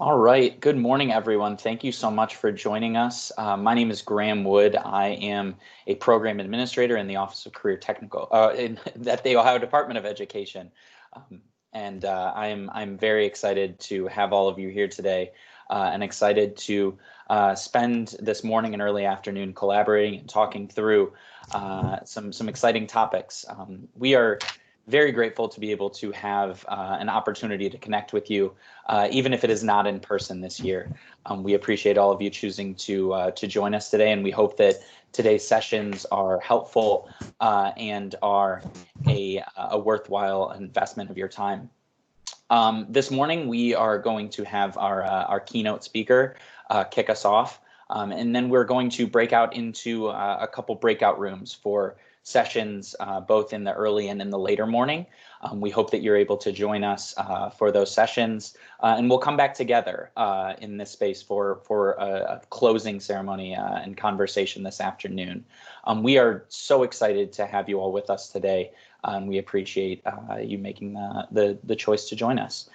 All right. Good morning, everyone. Thank you so much for joining us. My name is Graham Wood. I am a program administrator in the Office of Career Technical at the Ohio Department of Education. I'm very excited to have all of you here today and excited to spend this morning and early afternoon collaborating and talking through some exciting topics. We are very grateful to be able to have an opportunity to connect with you, even if it is not in person this year. We appreciate all of you choosing to join us today, and we hope that today's sessions are helpful and are a worthwhile investment of your time. This morning, we are going to have our keynote speaker kick us off, and then we're going to break out into a couple breakout rooms for sessions both in the early and in the later morning. We hope that you're able to join us for those sessions, and we'll come back together in this space for a closing ceremony and conversation this afternoon. We are so excited to have you all with us today, and we appreciate you making the choice to join us.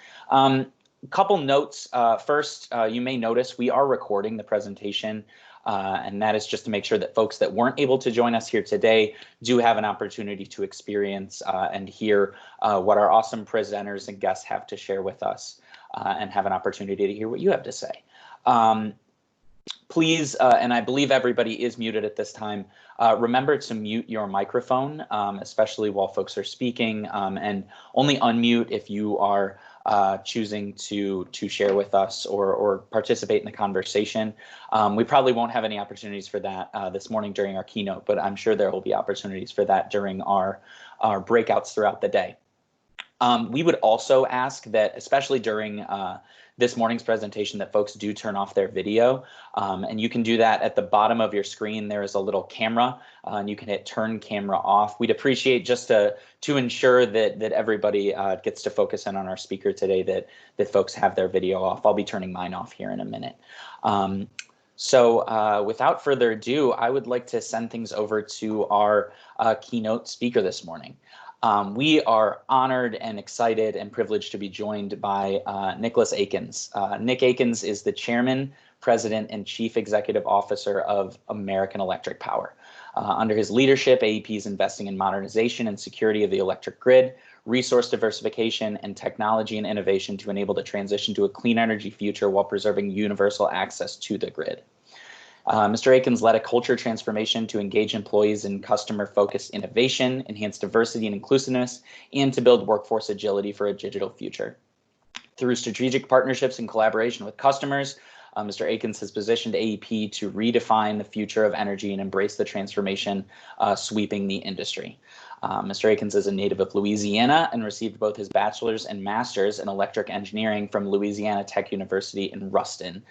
Couple notes. First, you may notice we are recording the presentation, and that is just to make sure that folks that weren't able to join us here today do have an opportunity to experience and hear what our awesome presenters and guests have to share with us, and have an opportunity to hear what you have to say. Please, and I believe everybody is muted at this time, remember to mute your microphone, especially while folks are speaking, and only unmute if you are choosing to share with us or participate in the conversation. We probably won't have any opportunities for that this morning during our keynote, but I'm sure there will be opportunities for that during our breakouts throughout the day. We would also ask that, especially during this morning's presentation, that folks do turn off their video, and you can do that at the bottom of your screen. There is a little camera, and you can hit turn camera off. We'd appreciate just to ensure that everybody gets to focus in on our speaker today, that folks have their video off. I'll be turning mine off here in a minute. So without further ado, I would like to send things over to our keynote speaker this morning. We are honored and excited and privileged to be joined by Nicholas Akins. Nick Akins is the Chairman, President, and Chief Executive Officer of American Electric Power. Under his leadership, AEP is investing in modernization and security of the electric grid, resource diversification, and technology and innovation to enable the transition to a clean energy future while preserving universal access to the grid. Mr. Akins led a culture transformation to engage employees in customer-focused innovation, enhance diversity and inclusiveness, and to build workforce agility for a digital future. Through strategic partnerships and collaboration with customers, Mr. Akins has positioned AEP to redefine the future of energy and embrace the transformation sweeping the industry. Mr. Akins is a native of Louisiana and received both his bachelor's and master's in electric engineering from Louisiana Tech University in Ruston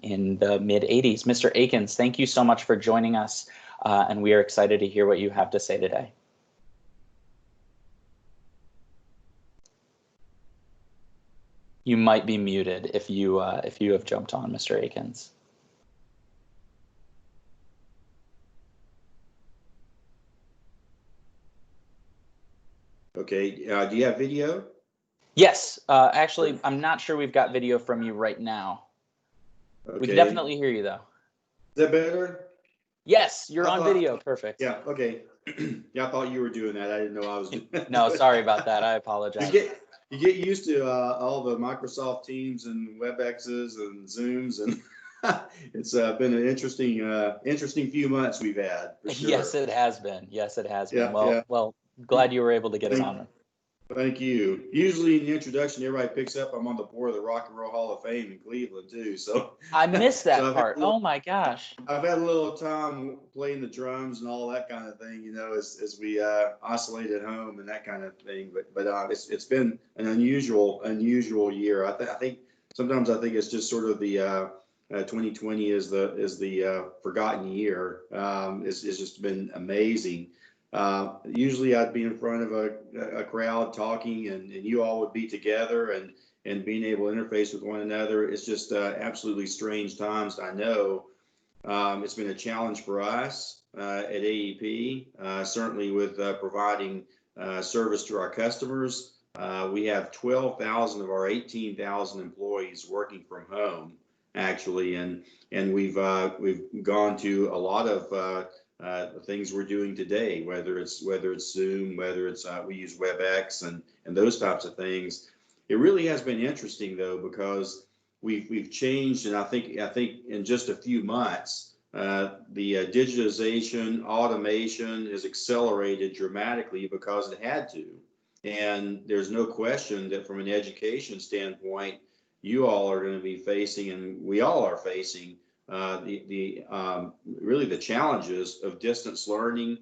in the mid-'80s. Mr. Akins, thank you so much for joining us, and we are excited to hear what you have to say today. You might be muted if you have jumped on, Mr. Akins. Okay, do you have video? Yes, actually, I'm not sure we've got video from you right now. Okay. We can definitely hear you, though. Is that better? Yes, you're on video. Perfect. Yeah, okay. Yeah, I thought you were doing that. I didn't know I was doing that. No, sorry about that. I apologize. You get used to all the Microsoft Teams and WebExes and Zooms, and it's been an interesting few months we've had. For sure. Yes, it has been. Yes, it has been. Yeah, well, glad you were able to get it on. Thank you. Usually in the introduction, everybody picks up I'm on the board of the Rock and Roll Hall of Fame in Cleveland too. So I missed that part. Oh my gosh. I've had a little time playing the drums and all that kind of thing, you know, as we isolate at home and that kind of thing. But it's been an unusual year. I think sometimes it's just sort of the 2020 is the forgotten year. It's just been amazing. Usually I'd be in front of a crowd talking and you all would be together and being able to interface with one another. It's just absolutely strange times. I know it's been a challenge for us at AEP, certainly with providing service to our customers, We have 12,000 of our 18,000 employees working from home, actually, and we've gone to a lot of things we're doing today, whether it's Zoom, whether it's we use WebEx and those types of things. It really has been interesting though, because we've changed, and I think in just a few months, the digitization, automation has accelerated dramatically because it had to. And there's no question that from an education standpoint, you all are going to be facing, and we all are facing, really the challenges of distance learning,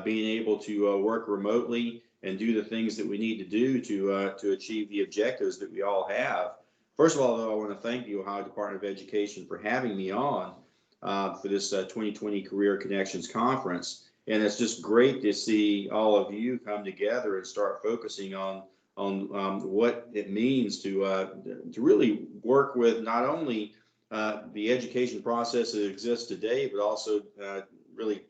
being able to work remotely and do the things that we need to do to achieve the objectives that we all have. First of all, though, I want to thank the Ohio Department of Education for having me on for this 2020 Career Connections Conference. And it's just great to see all of you come together and start focusing on what it means to really work with not only the education process that exists today, but also really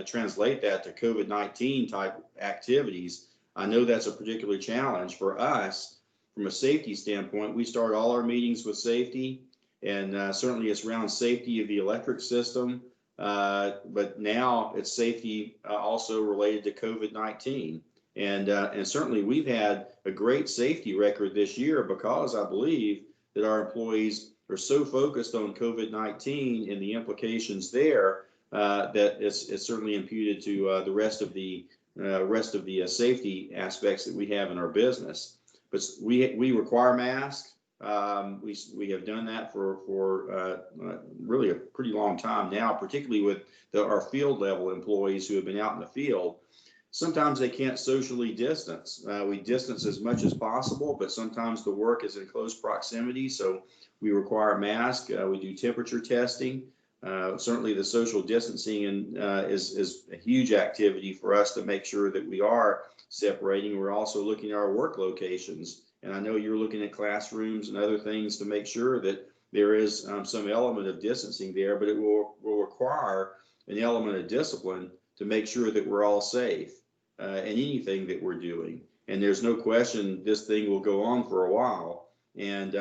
translate that to COVID-19 type activities. I know that's a particular challenge for us from a safety standpoint. We start all our meetings with safety, and certainly it's around safety of the electric system. But now it's safety also related to COVID-19. And certainly we've had a great safety record this year because I believe that our employees are so focused on COVID-19 and the implications there that it's certainly imputed to the rest of the safety aspects that we have in our business. But we require masks. We have done that for really a pretty long time now, particularly with our field level employees who have been out in the field. Sometimes they can't socially distance. We distance as much as possible, but sometimes the work is in close proximity, so we require a mask. We do temperature testing. Certainly the social distancing is a huge activity for us to make sure that we are separating. We're also looking at our work locations. And I know you're looking at classrooms and other things to make sure that there is some element of distancing there, but it will require an element of discipline to make sure that we're all safe in anything that we're doing. And there's no question this thing will go on for a while. And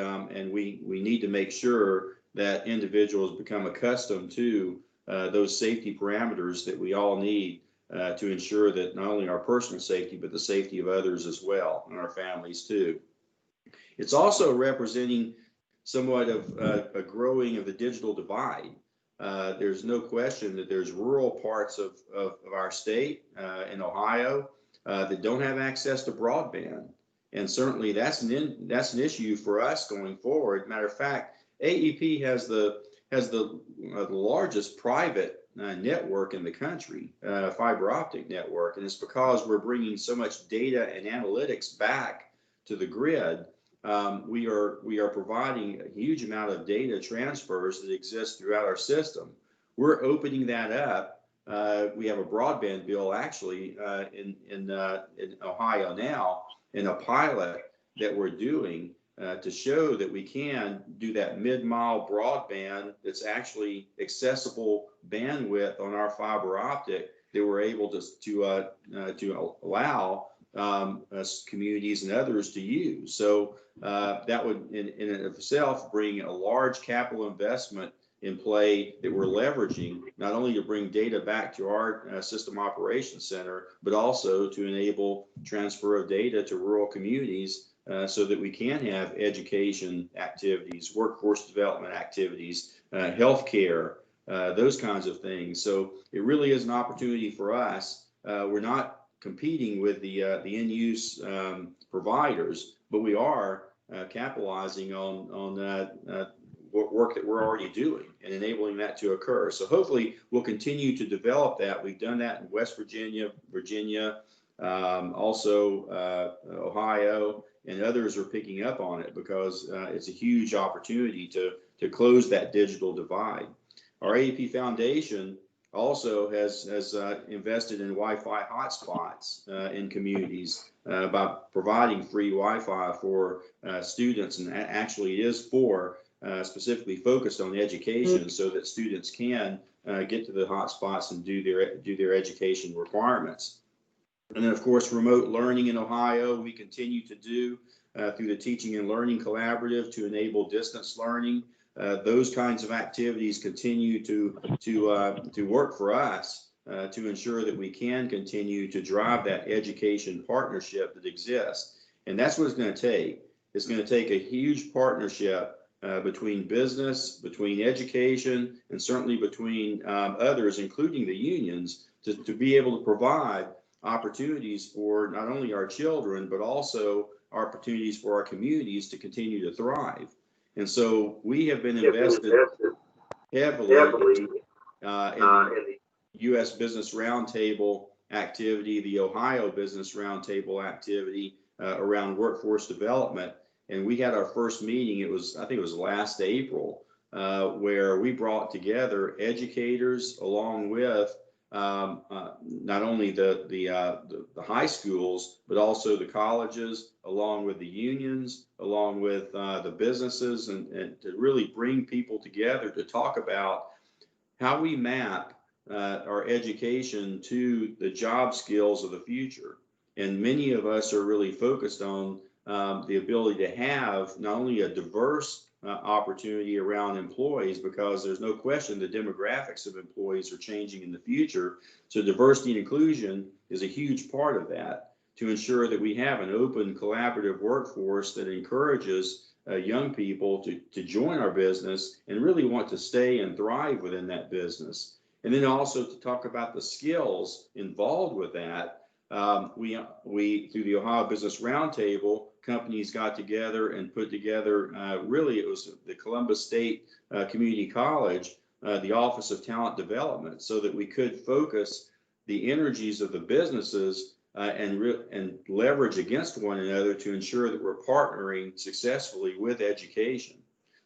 we need to make sure that individuals become accustomed to those safety parameters that we all need to ensure that not only our personal safety, but the safety of others as well, and our families too. It's also representing somewhat of a growing of the digital divide. There's no question that there's rural parts of our state in Ohio that don't have access to broadband. And certainly that's an issue for us going forward. Matter of fact, AEP has the largest private network in the country, fiber optic network, and it's because we're bringing so much data and analytics back to the grid. We are providing a huge amount of data transfers that exist throughout our system. We're opening that up. We have a broadband bill actually in Ohio now, in a pilot that we're doing to show that we can do that mid-mile broadband that's actually accessible bandwidth on our fiber optic that we're able to allow communities and others to use. So that would in itself bring a large capital investment in play that we're leveraging, not only to bring data back to our system operations center, but also to enable transfer of data to rural communities so that we can have education activities, workforce development activities, healthcare, those kinds of things. So it really is an opportunity for us. We're not competing with the end-use providers, but we are capitalizing on work that we're already doing and enabling that to occur. So hopefully we'll continue to develop that. We've done that in West Virginia, also Ohio, and others are picking up on it because it's a huge opportunity to close that digital divide. Our AEP Foundation also has invested in Wi-Fi hotspots in communities by providing free Wi-Fi for students, and actually it is for specifically focused on education so that students can get to the hotspots and do their education requirements. And then, of course, remote learning in Ohio, we continue to do through the Teaching and Learning Collaborative to enable distance learning. Those kinds of activities continue to work for us to ensure that we can continue to drive that education partnership that exists. And that's what it's going to take. It's going to take a huge partnership between business, between education, and certainly between others, including the unions, to be able to provide opportunities for not only our children, but also opportunities for our communities to continue to thrive. And so we have been invested heavily in the U.S. Business Roundtable activity, the Ohio Business Roundtable activity around workforce development. And we had our first meeting, I think it was last April, where we brought together educators along with not only the high schools, but also the colleges, along with the unions, along with the businesses, and to really bring people together to talk about how we map our education to the job skills of the future. And many of us are really focused on the ability to have not only a diverse opportunity around employees, because there's no question the demographics of employees are changing in the future. So diversity and inclusion is a huge part of that, to ensure that we have an open, collaborative workforce that encourages young people to join our business and really want to stay and thrive within that business. And then also to talk about the skills involved with that. We through the Ohio Business Roundtable, companies got together and put together, really it was the Columbus State Community College, the Office of Talent Development, so that we could focus the energies of the businesses and leverage against one another to ensure that we're partnering successfully with education.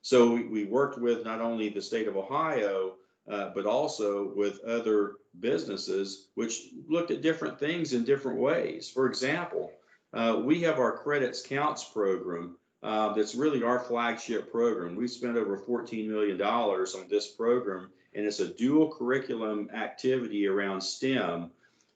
So we worked with not only the state of Ohio, but also with other businesses which looked at different things in different ways. For example, we have our Credits Counts program that's really our flagship program. We spent over $14 million on this program, and it's a dual curriculum activity around STEM,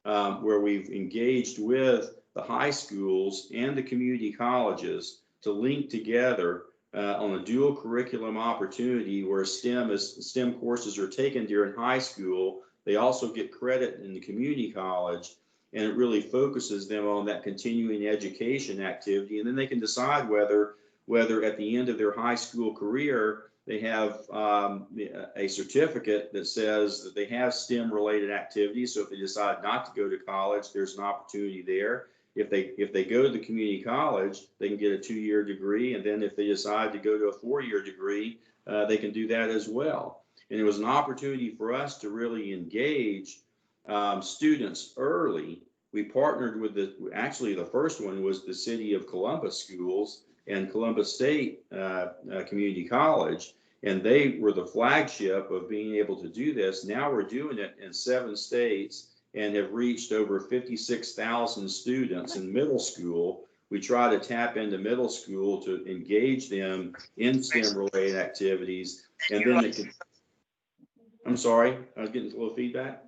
where we've engaged with the high schools and the community colleges to link together on a dual curriculum opportunity where STEM courses are taken during high school. They also get credit in the community college, and it really focuses them on that continuing education activity. And then they can decide whether at the end of their high school career, they have a certificate that says that they have STEM related activities. So if they decide not to go to college, there's an opportunity there. If they go to the community college, they can get a 2-year degree. And then if they decide to go to a 4-year degree, they can do that as well. And it was an opportunity for us to really engage students early. We partnered with actually the first one was the City of Columbus Schools and Columbus State Community College. And they were the flagship of being able to do this. Now we're doing it in 7 states and have reached over 56,000 students in middle school. We try to tap into middle school to engage them in STEM related activities. And then they can, I'm sorry, I was getting a little feedback.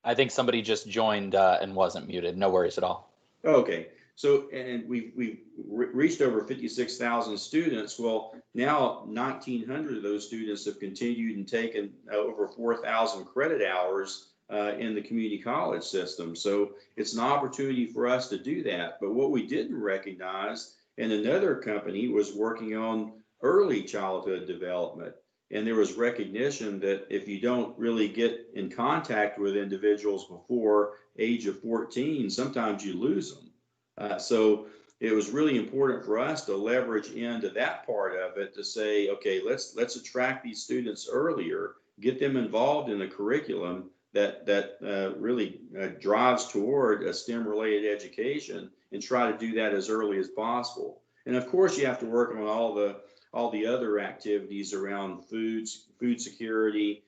I think somebody just joined and wasn't muted. No worries at all. Okay. So, and we've reached over 56,000 students. Well, now 1,900 of those students have continued and taken over 4,000 credit hours in the community college system. So it's an opportunity for us to do that. But what we didn't recognize, and another company was working on early childhood development. And there was recognition that if you don't really get in contact with individuals before age of 14, sometimes you lose them. So it was really important for us to leverage into that part of it to say, okay, let's attract these students earlier, get them involved in a curriculum that really drives toward a STEM related education, and try to do that as early as possible. And of course, you have to work on all the other activities around food security,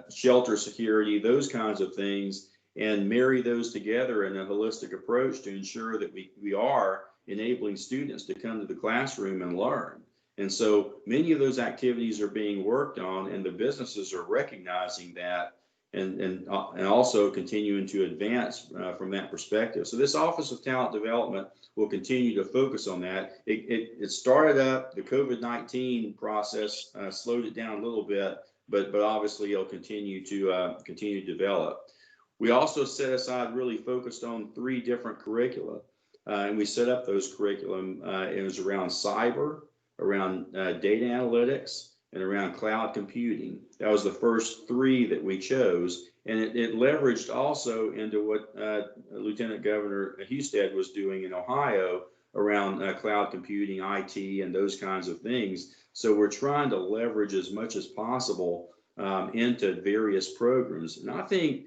shelter security, those kinds of things, and marry those together in a holistic approach to ensure that we are enabling students to come to the classroom and learn. And so many of those activities are being worked on, and the businesses are recognizing that. and also continuing to advance from that perspective. So this Office of Talent Development will continue to focus on that. It started up, the COVID-19 process slowed it down a little bit, but obviously it'll continue to develop. We also set aside, really focused on 3 different curricula, and we set up those curriculum. It was around cyber, around data analytics, and around cloud computing. That was the first 3 that we chose, and it leveraged also into what Lieutenant Governor Husted was doing in Ohio around cloud computing, IT, and those kinds of things. So we're trying to leverage as much as possible into various programs. And I think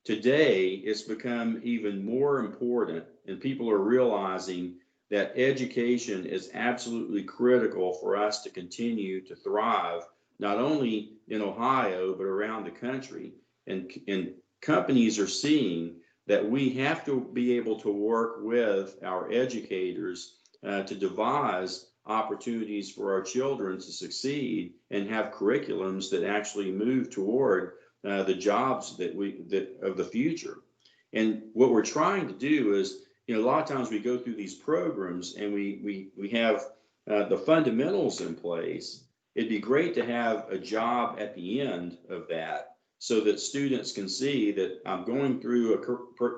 today it's become even more important, and people are realizing that education is absolutely critical for us to continue to thrive, not only in Ohio, but around the country. And companies are seeing that we have to be able to work with our educators to devise opportunities for our children to succeed and have curriculums that actually move toward the jobs that of the future. And what we're trying to do is, a lot of times we go through these programs and we have the fundamentals in place. It'd be great to have a job at the end of that, so that students can see that I'm going through a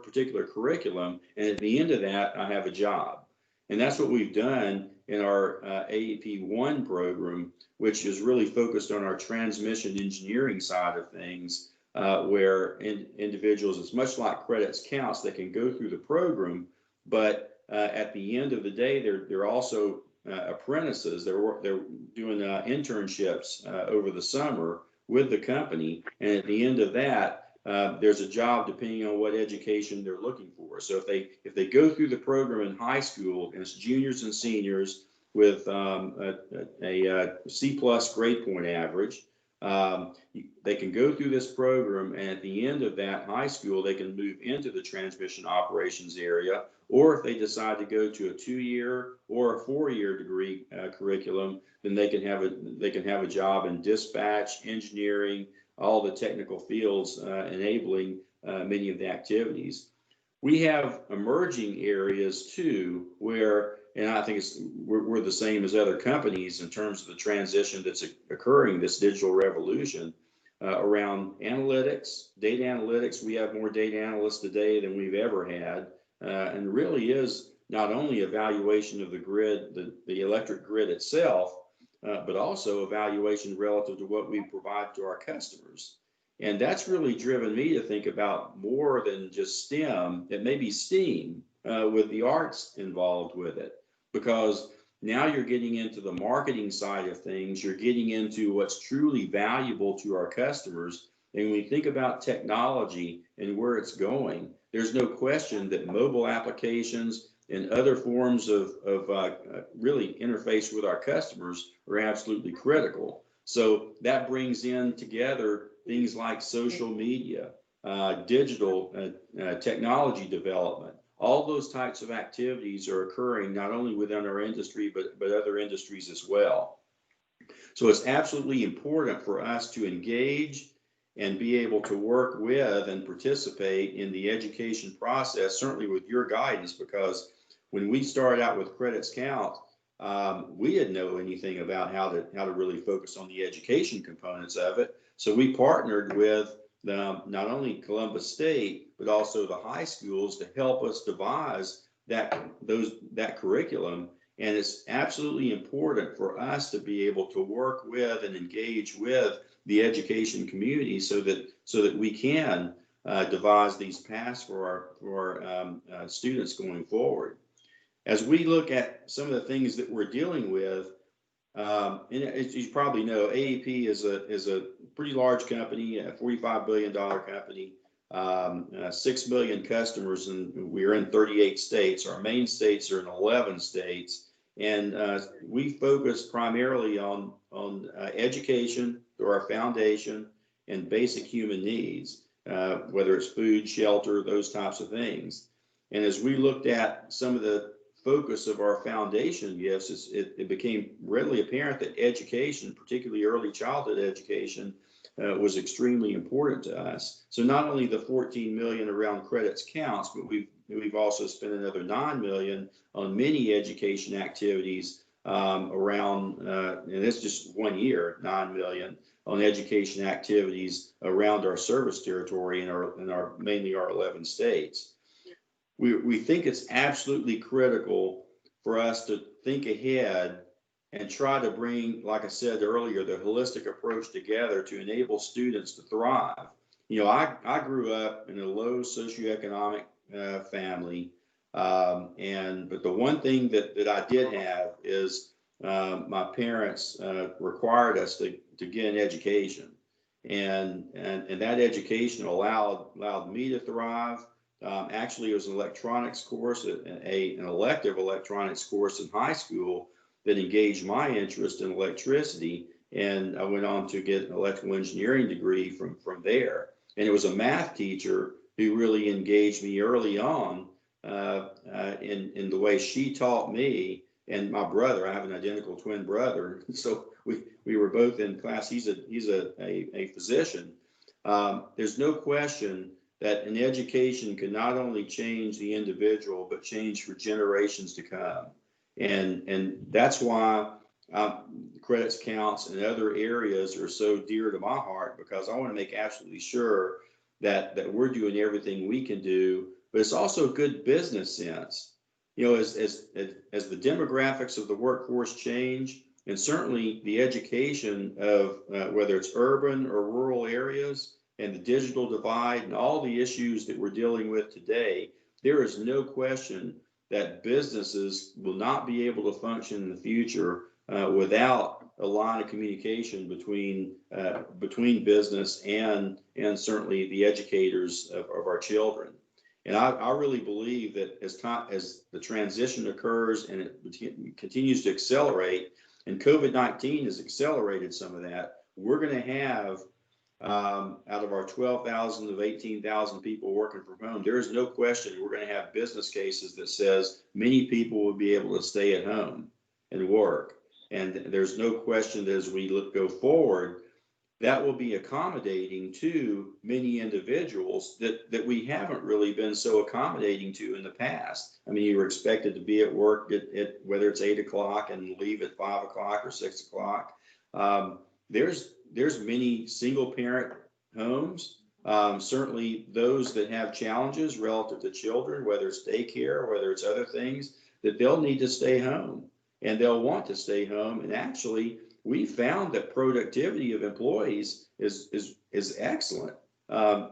particular curriculum, and at the end of that, I have a job. And that's what we've done in our AEP 1 program, which is really focused on our transmission engineering side of things, where individuals, it's much like credits counts, they can go through the program, but at the end of the day, they're also apprentices. They're doing internships over the summer with the company, and at the end of that, there's a job depending on what education they're looking for. So if they go through the program in high school, and it's juniors and seniors with a C+ grade point average, they can go through this program, and at the end of that high school, they can move into the transmission operations area. Or if they decide to go to a 2-year or a 4-year degree curriculum, then they can have a job in dispatch, engineering, all the technical fields enabling many of the activities. We have emerging areas too, where, and I think we're the same as other companies in terms of the transition that's occurring, this digital revolution around analytics, data analytics. We have more data analysts today than we've ever had, and really is not only evaluation of the grid, the electric grid itself, but also evaluation relative to what we provide to our customers. And that's really driven me to think about more than just STEM. It may be STEAM with the arts involved with it, because now you're getting into the marketing side of things. You're getting into what's truly valuable to our customers. And when we think about technology and where it's going, there's no question that mobile applications and other forms of really interface with our customers are absolutely critical. So that brings in together things like social media, digital technology development. All those types of activities are occurring not only within our industry, but other industries as well. So it's absolutely important for us to engage and be able to work with and participate in the education process, certainly with your guidance, because when we started out with Credits Count, we didn't know anything about how to really focus on the education components of it. So we partnered with not only Columbus State, but also the high schools to help us devise that curriculum. And it's absolutely important for us to be able to work with and engage with the education community so that we can devise these paths for our students going forward. As we look at some of the things that we're dealing with, and as you probably know, AEP is a pretty large company, a $45 billion company, 6 million customers, and we're in 38 states. Our main states are in 11 states, and we focus primarily on education through our foundation and basic human needs, whether it's food, shelter, those types of things. And as we looked at some of the focus of our foundation gifts, it became readily apparent that education, particularly early childhood education, was extremely important to us. So not only the 14 million around credits counts, but we've also spent another 9 million on many education activities around, and it's just 1 year, 9 million on education activities around our service territory in our mainly our 11 states. We think it's absolutely critical for us to think ahead and try to bring, like I said earlier, the holistic approach together to enable students to thrive. I grew up in a low socioeconomic family, but the one thing that I did have is my parents required us to get an education, and that education allowed me to thrive. Actually, it was an electronics course, an elective electronics course in high school that engaged my interest in electricity, and I went on to get an electrical engineering degree from there. And it was a math teacher who really engaged me early on in the way she taught me and my brother. I have an identical twin brother, so we were both in class. He's a physician. There's no question that an education can not only change the individual but change for generations to come. And that's why credits counts and other areas are so dear to my heart, because I want to make absolutely sure that we're doing everything we can do, but it's also good business sense. As the demographics of the workforce change, and certainly the education of whether it's urban or rural areas, and the digital divide and all the issues that we're dealing with today, there is no question that businesses will not be able to function in the future without a line of communication between business and certainly the educators of our children. And I really believe that as the transition occurs and it continues to accelerate, and COVID-19 has accelerated some of that, we're going to have out of our 12,000 of 18,000 people working from home, there is no question we're going to have business cases that says many people will be able to stay at home and work. And there's no question that as we go forward, that will be accommodating to many individuals that we haven't really been so accommodating to in the past. I mean, you were expected to be at work at whether it's 8 o'clock and leave at 5 o'clock or 6 o'clock. There's many single parent homes, certainly those that have challenges relative to children, whether it's daycare, whether it's other things, that they'll need to stay home and they'll want to stay home. And actually, we found that productivity of employees is excellent,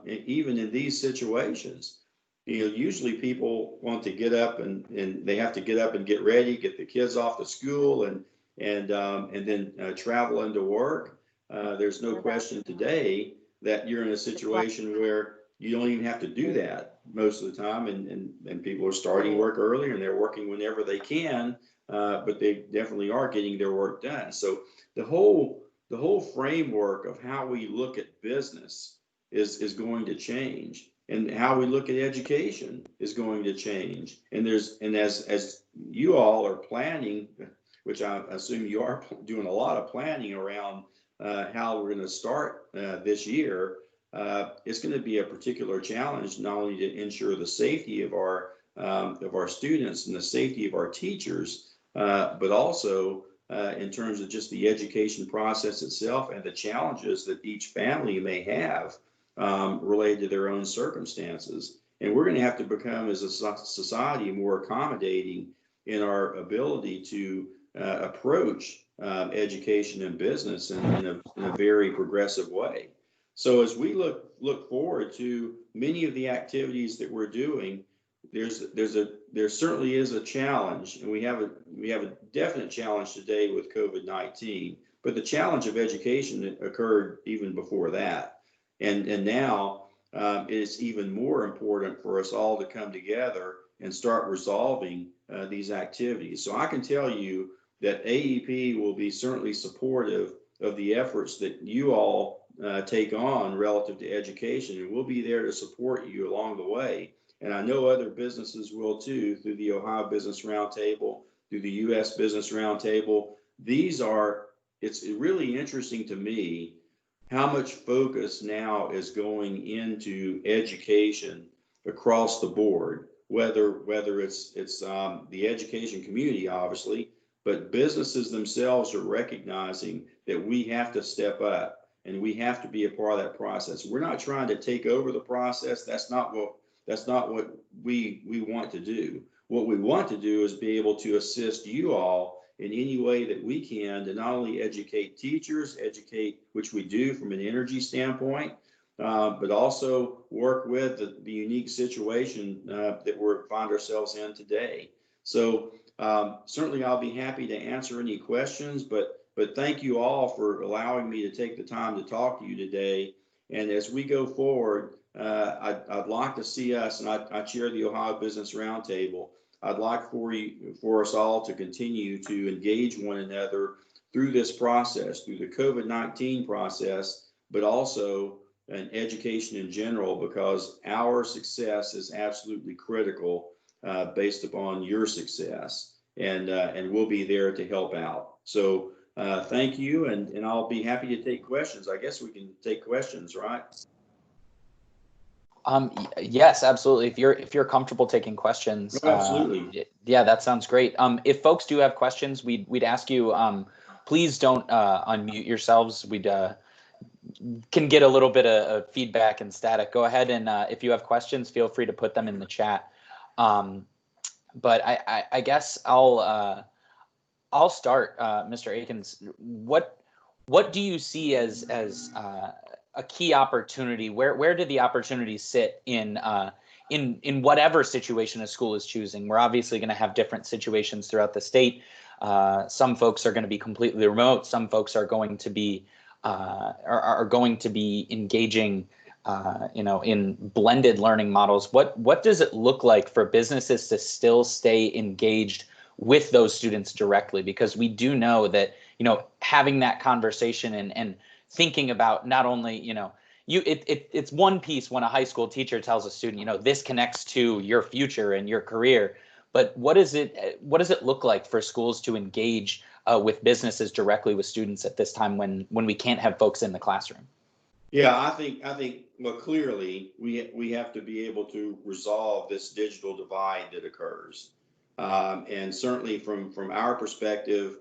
even in these situations. Usually people want to get up and they have to get up and get ready, get the kids off to school, and then travel into work. There's no question today that you're in a situation where you don't even have to do that most of the time, and people are starting work earlier and they're working whenever they can, but they definitely are getting their work done. So the whole framework of how we look at business is going to change, and how we look at education is going to change. And as you all are planning, which I assume you are doing a lot of planning around how we're going to start this year, it's going to be a particular challenge, not only to ensure the safety of our students and the safety of our teachers, but also in terms of just the education process itself and the challenges that each family may have related to their own circumstances. And we're going to have to become, as a society, more accommodating in our ability to approach education and business in a very progressive way. So as we look forward to many of the activities that we're doing, there certainly is a challenge, and we have a definite challenge today with COVID-19. But the challenge of education occurred even before that, and now it's even more important for us all to come together and start resolving these activities. So I can tell you that AEP will be certainly supportive of the efforts that you all take on relative to education, and we'll be there to support you along the way. And I know other businesses will too, through the Ohio Business Roundtable, through the U.S. Business Roundtable. It's really interesting to me how much focus now is going into education across the board, whether it's the education community, obviously, but businesses themselves are recognizing that we have to step up and we have to be a part of that process. We're not trying to take over the process. That's not what we want to do. What we want to do is be able to assist you all in any way that we can to not only educate teachers, educate, which we do from an energy standpoint, but also work with the unique situation that we find ourselves in today. So certainly I'll be happy to answer any questions, but thank you all for allowing me to take the time to talk to you today. And as we go forward, I'd like to see us, and I chair the Ohio Business Roundtable. I'd like for us all to continue to engage one another through this process, through the COVID-19 process, but also in education in general, because our success is absolutely critical based upon your success, and we'll be there to help out. So thank you, and I'll be happy to take questions. I guess we can take questions, right? Yes, absolutely. If you're comfortable taking questions, Oh, absolutely. yeah, that sounds great. If folks do have questions, we'd ask you, please don't unmute yourselves. We'd can get a little bit of feedback and static. Go ahead and if you have questions, feel free to put them in the chat. But I guess I'll start, Mr. Akins. What do you see as a key opportunity? Where do the opportunities sit in whatever situation a school is choosing? We're obviously going to have different situations throughout the state. Some folks are going to be completely remote. Some folks are going to be engaging, in blended learning models. What does it look like for businesses to still stay engaged with those students directly? Because we do know that, having that conversation and thinking about not only, it's one piece when a high school teacher tells a student, this connects to your future and your career. But what does it look like for schools to engage with businesses directly with students at this time when we can't have folks in the classroom? Yeah, I think well, clearly we have to be able to resolve this digital divide that occurs. And certainly from our perspective,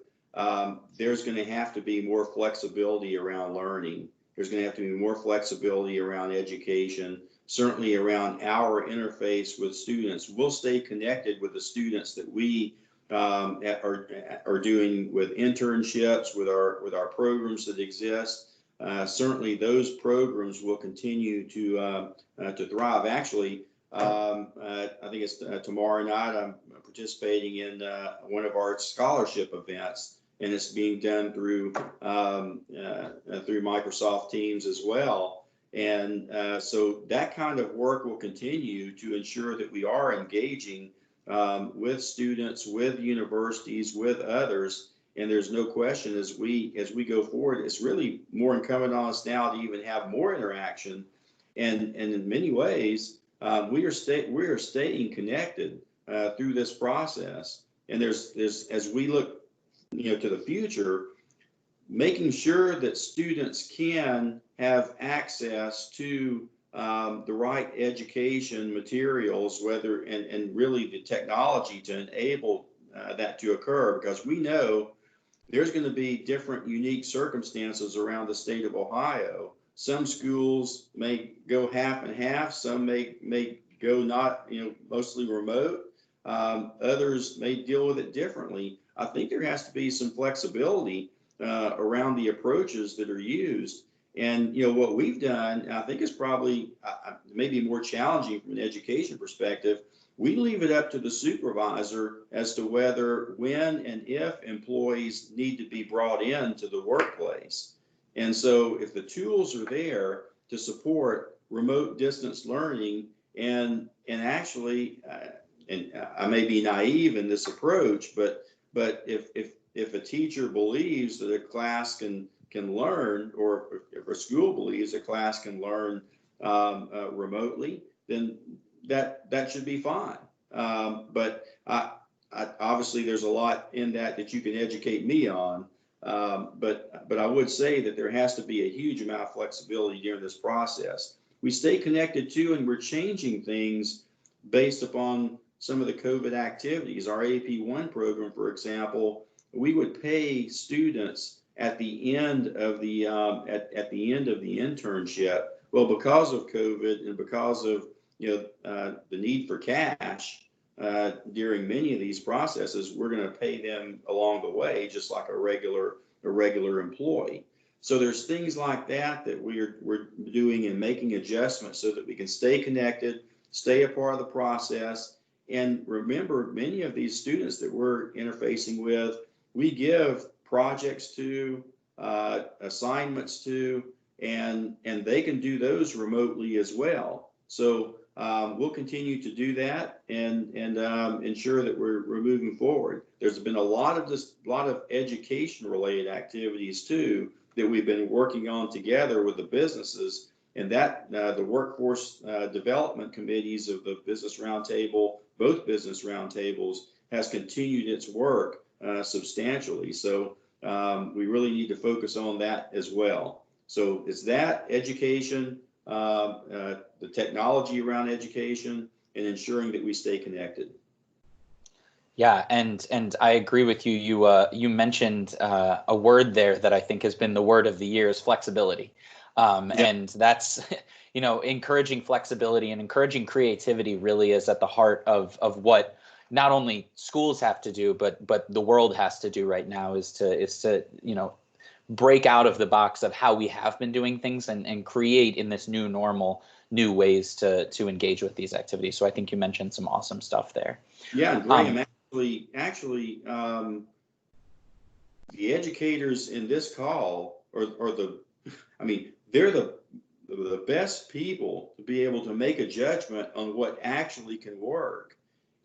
there's going to have to be more flexibility around learning. There's going to have to be more flexibility around education, certainly around our interface with students. We'll stay connected with the students that we are doing with internships, with our programs that exist. Certainly those programs will continue to thrive. Actually, I think it's tomorrow night I'm participating in one of our scholarship events, and it's being done through Microsoft Teams as well. And so that kind of work will continue to ensure that we are engaging with students, with universities, with others. And there's no question as we go forward, it's really more incumbent on us now to even have more interaction. And in many ways, we are staying connected through this process. And there's as we look, to the future, making sure that students can have access to the right education materials, and really the technology to enable that to occur, because we know there's going to be different unique circumstances around the state of Ohio. Some schools may go half and half, some may go not, mostly remote. Others may deal with it differently. I think there has to be some flexibility around the approaches that are used. And what we've done, I think, is probably maybe more challenging from an education perspective. We leave it up to the supervisor as to whether, when, and if employees need to be brought into the workplace. And so if the tools are there to support remote distance learning, and actually, and I may be naive in this approach, but if a teacher believes that a class can learn, or if a school believes a class can learn remotely, then that should be fine. But I obviously there's a lot in that you can educate me on. But I would say that there has to be a huge amount of flexibility during this process. We stay connected too, and we're changing things based upon some of the COVID activities. Our AP1 program, for example, we would pay students at the end of the at the end of the internship. Well, because of COVID and because of the need for cash during many of these processes, we're going to pay them along the way, just like a regular employee. So there's things like that that we're doing and making adjustments so that we can stay connected, stay a part of the process. And remember, many of these students that we're interfacing with, we give projects to, assignments to, and they can do those remotely as well. So we'll continue to do that and ensure that we're moving forward. There's been a lot of education related activities too that we've been working on together with the businesses, and that the workforce development committees of the business roundtable, both business roundtables, has continued its work substantially. So we really need to focus on that as well. So it's that education, the technology around education, and ensuring that we stay connected. Yeah, and I agree with you. You mentioned a word there that I think has been the word of the year is flexibility, and that's encouraging flexibility and encouraging creativity really is at the heart of what not only schools have to do, but the world has to do right now is to break out of the box of how we have been doing things and create in this new normal new ways to engage with these activities. So I think you mentioned some awesome stuff there. Yeah, and Graham, actually, the educators in this call they're the best people to be able to make a judgment on what actually can work.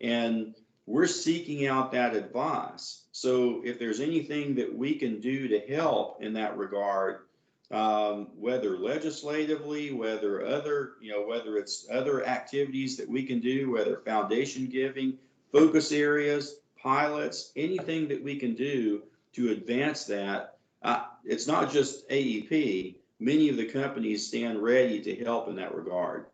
And we're seeking out that advice. So if there's anything that we can do to help in that regard, whether legislatively, whether it's other activities that we can do, whether foundation giving, focus areas, pilots, anything that we can do to advance that. It's not just AEP. Many of the companies stand ready to help in that regard.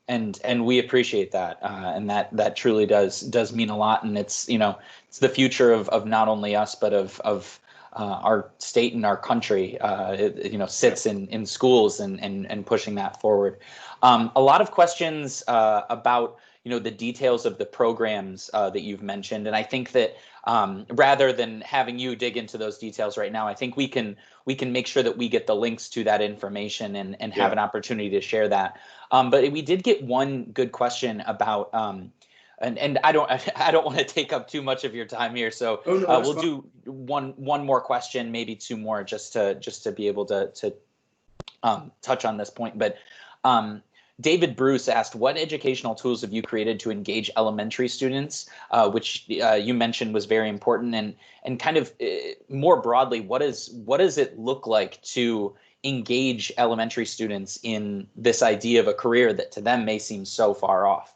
And we appreciate that, and that truly does mean a lot, and it's it's the future of not only us but of our state and our country. It sits in schools and pushing that forward. A lot of questions about the details of the programs that you've mentioned, and I think that rather than having you dig into those details right now, I think we can make sure that we get the links to that information and have an opportunity to share that. But we did get one good question about, and I don't want to take up too much of your time here, so we'll do one more question, maybe two more, just to be able to touch on this point. But David Bruce asked, what educational tools have you created to engage elementary students, which you mentioned was very important, and kind of more broadly, what does it look like to engage elementary students in this idea of a career that to them may seem so far off?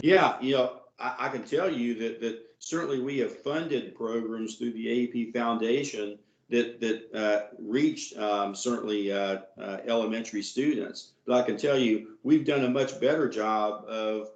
Yeah, I can tell you that certainly we have funded programs through the AEP Foundation that reach certainly elementary students. But I can tell you we've done a much better job of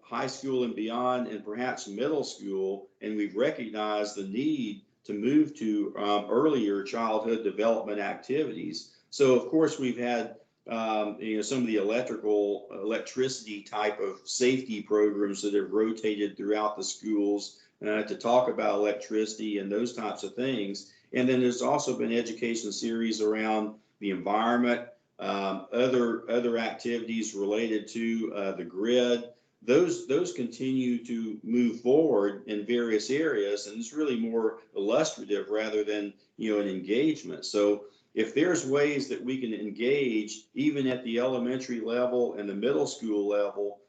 high school and beyond, and perhaps middle school, and we've recognized the need to move to earlier childhood development activities. So of course we've had some of the electricity type of safety programs that have rotated throughout the schools to talk about electricity and those types of things. And then there's also been education series around the environment, other activities related to the grid. Those continue to move forward in various areas, and it's really more illustrative rather than an engagement. So if there's ways that we can engage even at the elementary level and the middle school level,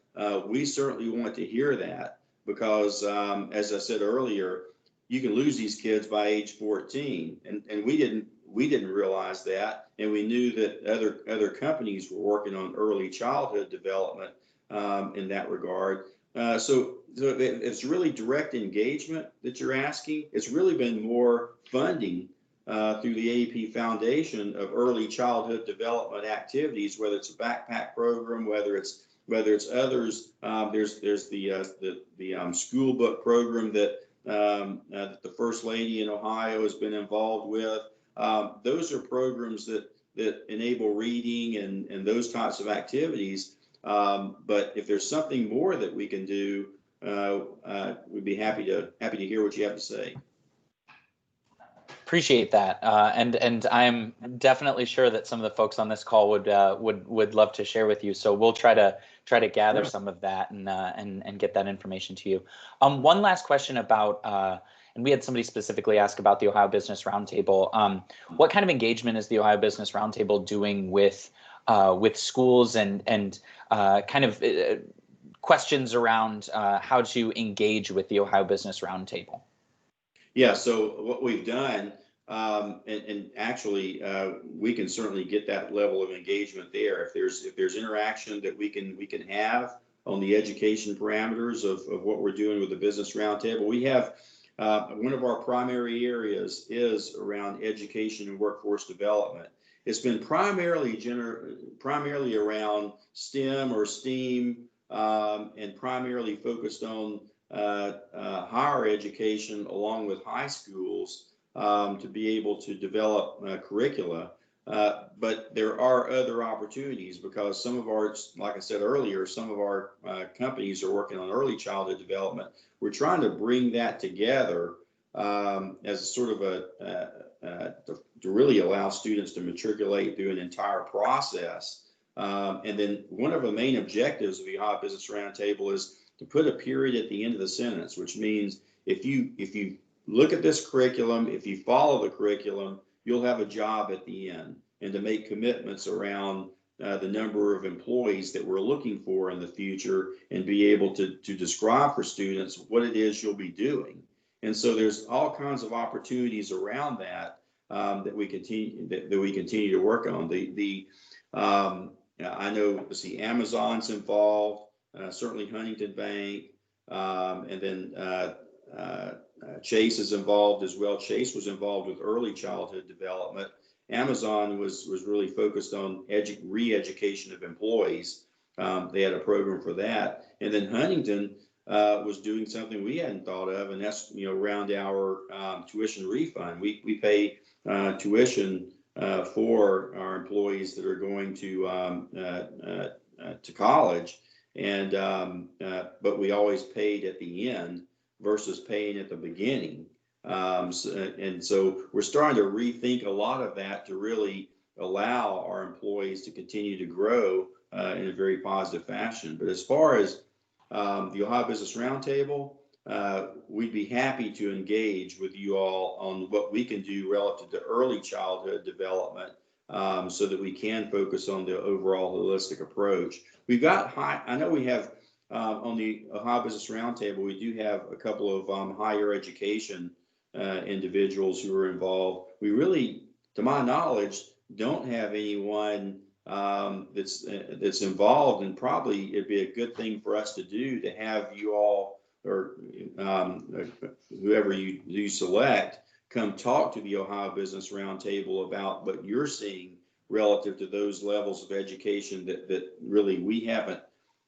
we certainly want to hear that, because as I said earlier, you can lose these kids by age 14, and we didn't realize that, and we knew that other companies were working on early childhood development in that regard. So it's really direct engagement that you're asking. It's really been more funding through the AEP Foundation of early childhood development activities, whether it's a backpack program, whether it's others. There's the school book program that the First Lady in Ohio has been involved with. Those are programs that enable reading and those types of activities. But if there's something more that we can do, we'd be happy to hear what you have to say. Appreciate that, and I'm definitely sure that some of the folks on this call would love to share with you. So we'll try to gather some of that and get that information to you. One last question about, and we had somebody specifically ask about the Ohio Business Roundtable. What kind of engagement is the Ohio Business Roundtable doing with schools and kind of questions around how to engage with the Ohio Business Roundtable? Yeah, so what we've done, and actually, we can certainly get that level of engagement there. If there's interaction that we can have on the education parameters of what we're doing with the Business Roundtable, we have one of our primary areas is around education and workforce development. It's been primarily around STEM or STEAM, and primarily focused on higher education along with high schools to be able to develop curricula. But there are other opportunities because some of our, like I said earlier, some of our companies are working on early childhood development. We're trying to bring that together as a sort of to really allow students to matriculate through an entire process. And then one of the main objectives of the Ohio Business Roundtable is to put a period at the end of the sentence, which means if you look at this curriculum, if you follow the curriculum, you'll have a job at the end, and to make commitments around the number of employees that we're looking for in the future and be able to describe for students what it is you'll be doing. And so there's all kinds of opportunities around that that we continue to work on. I know, Amazon's involved. Certainly Huntington Bank, and then Chase is involved as well. Chase was involved with early childhood development. Amazon was really focused on re-education of employees. They had a program for that. And then Huntington was doing something we hadn't thought of, and that's around our tuition refund. We pay tuition for our employees that are going to college. And but we always paid at the end versus paying at the beginning. So we're starting to rethink a lot of that to really allow our employees to continue to grow in a very positive fashion. But as far as the Ohio Business Roundtable, we'd be happy to engage with you all on what we can do relative to early childhood development, so that we can focus on the overall holistic approach. We've got I know we have on the Ohio Business Roundtable, we do have a couple of higher education individuals who are involved. We really, to my knowledge, don't have anyone that's involved, and probably it'd be a good thing for us to do to have you all, or whoever you select, come talk to the Ohio Business Roundtable about what you're seeing relative to those levels of education that really we haven't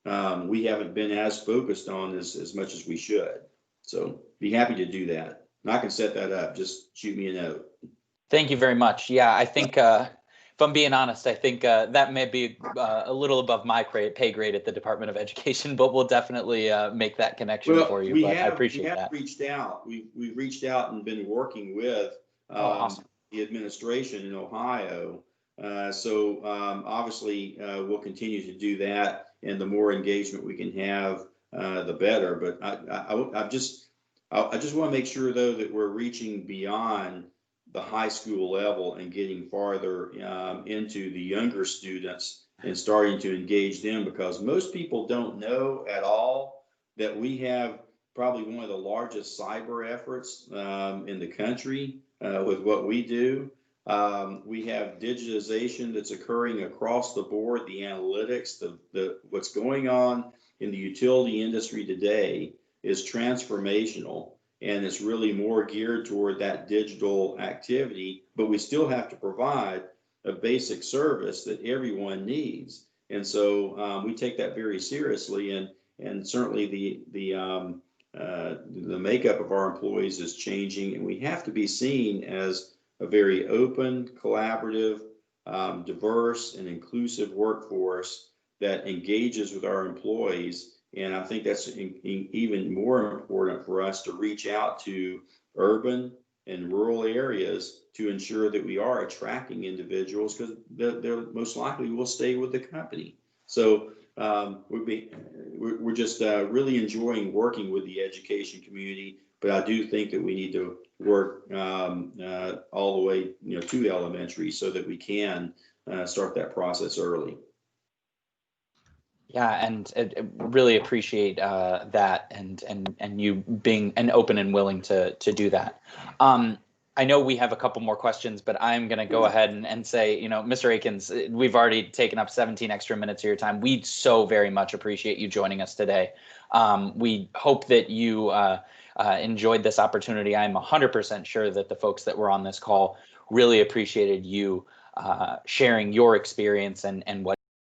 been as focused on as much as we should. So be happy to do that. And I can set that up. Just shoot me a note. Thank you very much. Yeah, I think if I'm being honest, I think that may be a little above my pay grade at the Department of Education, but we'll definitely make that connection for you. I appreciate that. Reached out. We've reached out and been working with awesome. the administration in Ohio. So obviously we'll continue to do that, and the more engagement we can have, the better. But I just want to make sure, though, that we're reaching beyond the high school level and getting farther into the younger students and starting to engage them, because most people don't know at all that we have probably one of the largest cyber efforts in the country with what we do. We have digitization that's occurring across the board, the analytics, the what's going on in the utility industry today is transformational, and it's really more geared toward that digital activity, but we still have to provide a basic service that everyone needs. And so we take that very seriously, and certainly the makeup of our employees is changing, and we have to be seen as a very open, collaborative, diverse, and inclusive workforce that engages with our employees. And I think that's even more important for us to reach out to urban and rural areas to ensure that we are attracting individuals, because they're most likely will stay with the company. So we're just really enjoying working with the education community, but I do think that we need to work all the way, to elementary, so that we can start that process early. Yeah, and really appreciate that, and you being open and willing to do that. I know we have a couple more questions, but I'm going to go ahead and say, Mr. Akins, we've already taken up 17 extra minutes of your time. We so very much appreciate you joining us today. We hope that you enjoyed this opportunity. I'm 100% sure that the folks that were on this call really appreciated you sharing your experience and what